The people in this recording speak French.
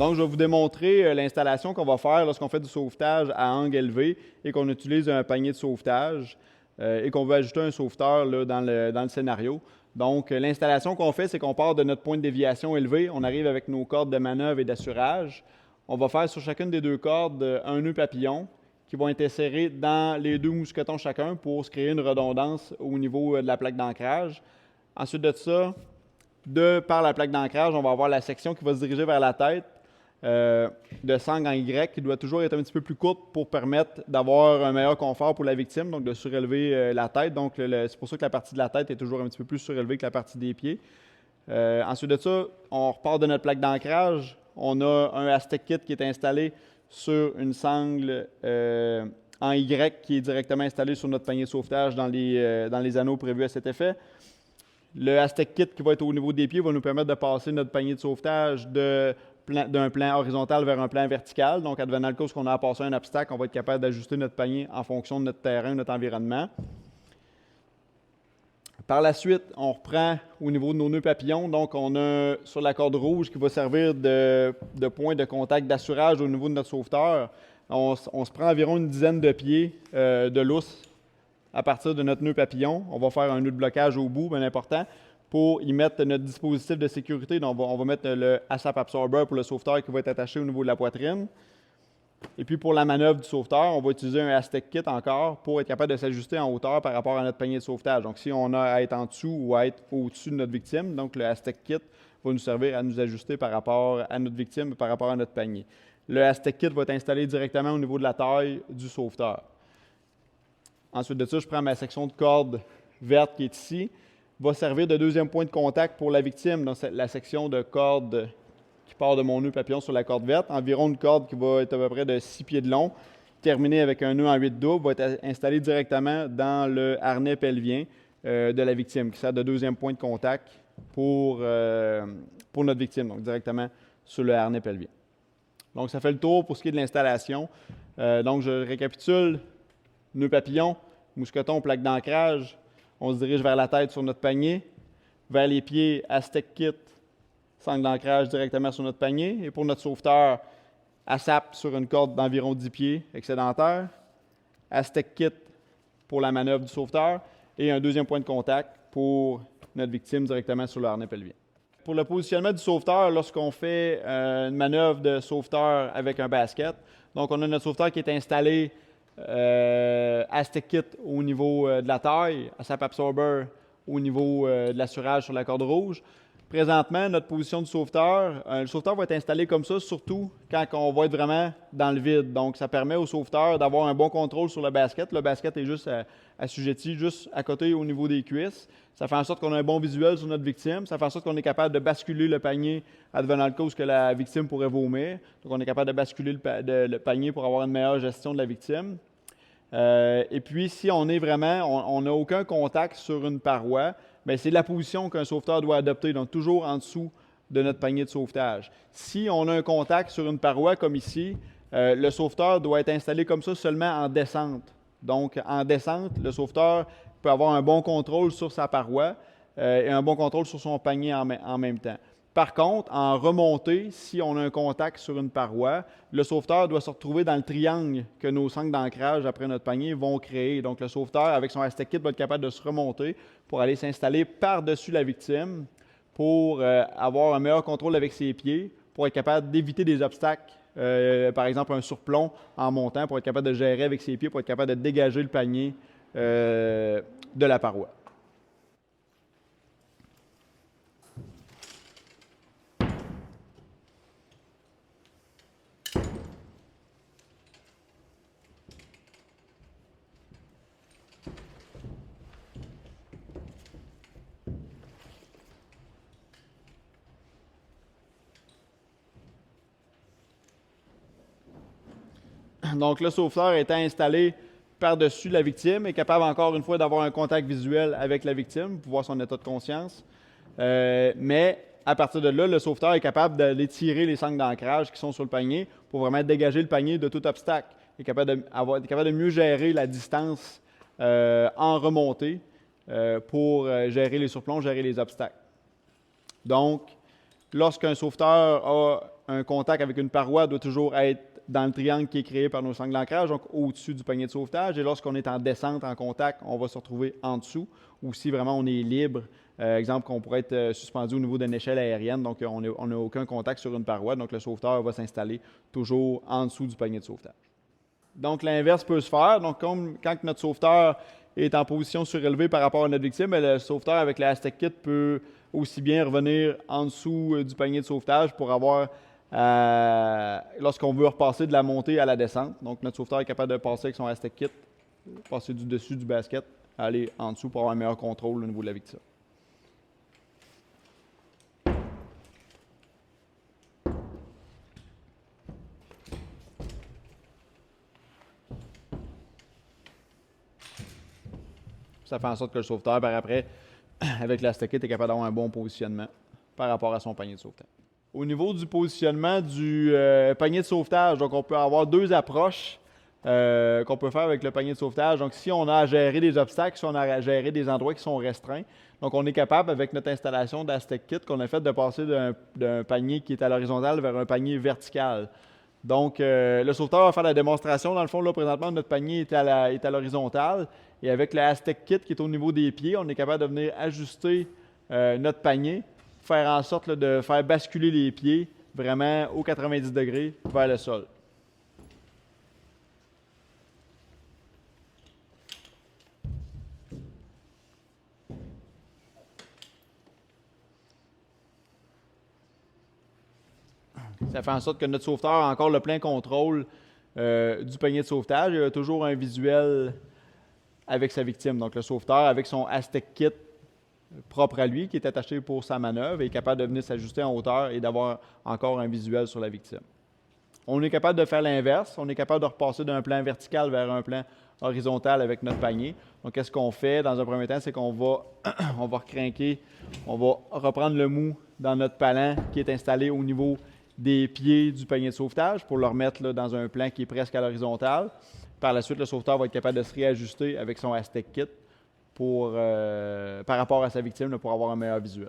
Donc, je vais vous démontrer l'installation qu'on va faire lorsqu'on fait du sauvetage à angle élevé et qu'on utilise un panier de sauvetage et qu'on veut ajouter un sauveteur là, dans le scénario. Donc, l'installation qu'on fait, c'est qu'on part de notre point de déviation élevé. On arrive avec nos cordes de manœuvre et d'assurage. On va faire sur chacune des deux cordes un nœud papillon qui vont être insérés dans les deux mousquetons chacun pour se créer une redondance au niveau de la plaque d'ancrage. Ensuite de ça, par la plaque d'ancrage, on va avoir la section qui va se diriger vers la tête de sangle en Y qui doit toujours être un petit peu plus courte pour permettre d'avoir un meilleur confort pour la victime, donc de surélever la tête. Donc, c'est pour ça que la partie de la tête est toujours un petit peu plus surélevée que la partie des pieds. Ensuite de ça, on repart de notre plaque d'ancrage. On a un Aztec Kit qui est installé sur une sangle en Y qui est directement installée sur notre panier de sauvetage dans les anneaux prévus à cet effet. Le Aztec Kit qui va être au niveau des pieds va nous permettre de passer notre panier de sauvetage d'un plan horizontal vers un plan vertical. Donc, advenant le cas où on a à passer un obstacle, on va être capable d'ajuster notre panier en fonction de notre terrain, notre environnement. Par la suite, on reprend au niveau de nos nœuds papillons. Donc, on a sur la corde rouge qui va servir de point de contact d'assurage au niveau de notre sauveteur. On se prend environ une dizaine de pieds de lousse à partir de notre nœud papillon. On va faire un nœud de blocage au bout, bien important, pour y mettre notre dispositif de sécurité. Donc, on va mettre le ASAP Absorber pour le sauveteur qui va être attaché au niveau de la poitrine. Et puis, pour la manœuvre du sauveteur, on va utiliser un Aztec Kit encore pour être capable de s'ajuster en hauteur par rapport à notre panier de sauvetage. Donc, si on a à être en dessous ou à être au-dessus de notre victime, donc le Aztec Kit va nous servir à nous ajuster par rapport à notre victime et par rapport à notre panier. Le Aztec Kit va être installé directement au niveau de la taille du sauveteur. Ensuite de ça, je prends ma section de corde verte qui est ici, va servir de deuxième point de contact pour la victime dans la section de corde qui part de mon nœud papillon sur la corde verte. Environ une corde qui va être à peu près de 6 pieds de long, terminée avec un nœud en 8 double, va être installée directement dans le harnais pelvien de la victime, qui sert de deuxième point de contact pour notre victime, donc directement sur le harnais pelvien. Donc, ça fait le tour pour ce qui est de l'installation. Donc, je récapitule. Nœud papillon, mousqueton, plaque d'ancrage. On se dirige vers la tête sur notre panier. Vers les pieds, Aztec Kit, sangle d'ancrage directement sur notre panier. Et pour notre sauveteur, ASAP sur une corde d'environ 10 pieds excédentaire. Aztec Kit pour la manœuvre du sauveteur. Et un deuxième point de contact pour notre victime directement sur le harnais pelvien. Pour le positionnement du sauveteur, lorsqu'on fait une manœuvre de sauveteur avec un basket, donc on a notre sauveteur qui est installé Aztec Kit au niveau de la taille, ASAP Absorber au niveau de l'assurage sur la corde rouge. Présentement, notre position de sauveteur, le sauveteur va être installé comme ça, surtout quand on va être vraiment dans le vide. Donc, ça permet au sauveteur d'avoir un bon contrôle sur le basket. Le basket est juste assujetti, juste à côté au niveau des cuisses. Ça fait en sorte qu'on a un bon visuel sur notre victime. Ça fait en sorte qu'on est capable de basculer le panier advenant le cas où la victime pourrait vomir. Donc, on est capable de basculer le panier pour avoir une meilleure gestion de la victime. Et puis, si on est vraiment, on n'a aucun contact sur une paroi, bien, c'est la position qu'un sauveteur doit adopter, donc toujours en dessous de notre panier de sauvetage. Si on a un contact sur une paroi comme ici, le sauveteur doit être installé comme ça seulement en descente. Donc, en descente, le sauveteur peut avoir un bon contrôle sur sa paroi et un bon contrôle sur son panier en même temps. Par contre, en remontée, si on a un contact sur une paroi, le sauveteur doit se retrouver dans le triangle que nos sangles d'ancrage après notre panier vont créer. Donc, le sauveteur, avec son Aztec Kit, va être capable de se remonter pour aller s'installer par-dessus la victime pour avoir un meilleur contrôle avec ses pieds, pour être capable d'éviter des obstacles, par exemple un surplomb en montant, pour être capable de gérer avec ses pieds, pour être capable de dégager le panier de la paroi. Donc, le sauveteur étant installé par-dessus la victime est capable encore une fois d'avoir un contact visuel avec la victime pour voir son état de conscience. Mais à partir de là, le sauveteur est capable d'aller tirer les sangles d'ancrage qui sont sur le panier pour vraiment dégager le panier de tout obstacle. Il est capable de mieux gérer la distance en remontée pour gérer les surplombs, gérer les obstacles. Donc, lorsqu'un sauveteur a un contact avec une paroi doit toujours être dans le triangle qui est créé par nos sangles d'ancrage, donc au-dessus du panier de sauvetage. Et lorsqu'on est en descente, en contact, on va se retrouver en dessous. Ou si vraiment on est libre, exemple qu'on pourrait être suspendu au niveau d'une échelle aérienne, donc on n'a aucun contact sur une paroi, donc le sauveteur va s'installer toujours en dessous du panier de sauvetage. Donc l'inverse peut se faire. Donc quand notre sauveteur est en position surélevée par rapport à notre victime, le sauveteur avec le Aztec Kit peut aussi bien revenir en dessous du panier de sauvetage pour avoir, lorsqu'on veut repasser de la montée à la descente. Donc notre sauveteur est capable de passer avec son Aztec Kit, passer du dessus du basket, aller en dessous pour avoir un meilleur contrôle au niveau de la victime. Ça fait en sorte que le sauveteur, par après, avec la Kit, est capable d'avoir un bon positionnement par rapport à son panier de sauvetage. Au niveau du positionnement du panier de sauvetage, donc on peut avoir deux approches qu'on peut faire avec le panier de sauvetage. Donc si on a à gérer des obstacles, si on a à gérer des endroits qui sont restreints, donc on est capable avec notre installation d'Aztec Kit qu'on a fait de passer d'un panier qui est à l'horizontale vers un panier vertical. Donc, le sauveteur va faire la démonstration. Dans le fond, là, présentement, notre panier est à l'horizontale. Et avec le Aztec Kit qui est au niveau des pieds, on est capable de venir ajuster notre panier, faire en sorte là, de faire basculer les pieds vraiment aux 90 degrés vers le sol. Ça fait en sorte que notre sauveteur a encore le plein contrôle du panier de sauvetage. Il y a toujours un visuel avec sa victime. Donc, le sauveteur, avec son Aztec Kit propre à lui, qui est attaché pour sa manœuvre, est capable de venir s'ajuster en hauteur et d'avoir encore un visuel sur la victime. On est capable de faire l'inverse. On est capable de repasser d'un plan vertical vers un plan horizontal avec notre panier. Donc, qu'est-ce qu'on fait dans un premier temps? C'est qu'on va, on va recrinquer, on va reprendre le mou dans notre palan qui est installé au niveau des pieds du panier de sauvetage pour le remettre là, dans un plan qui est presque à l'horizontale. Par la suite, le sauveteur va être capable de se réajuster avec son Aztec Kit par rapport à sa victime là, pour avoir un meilleur visuel.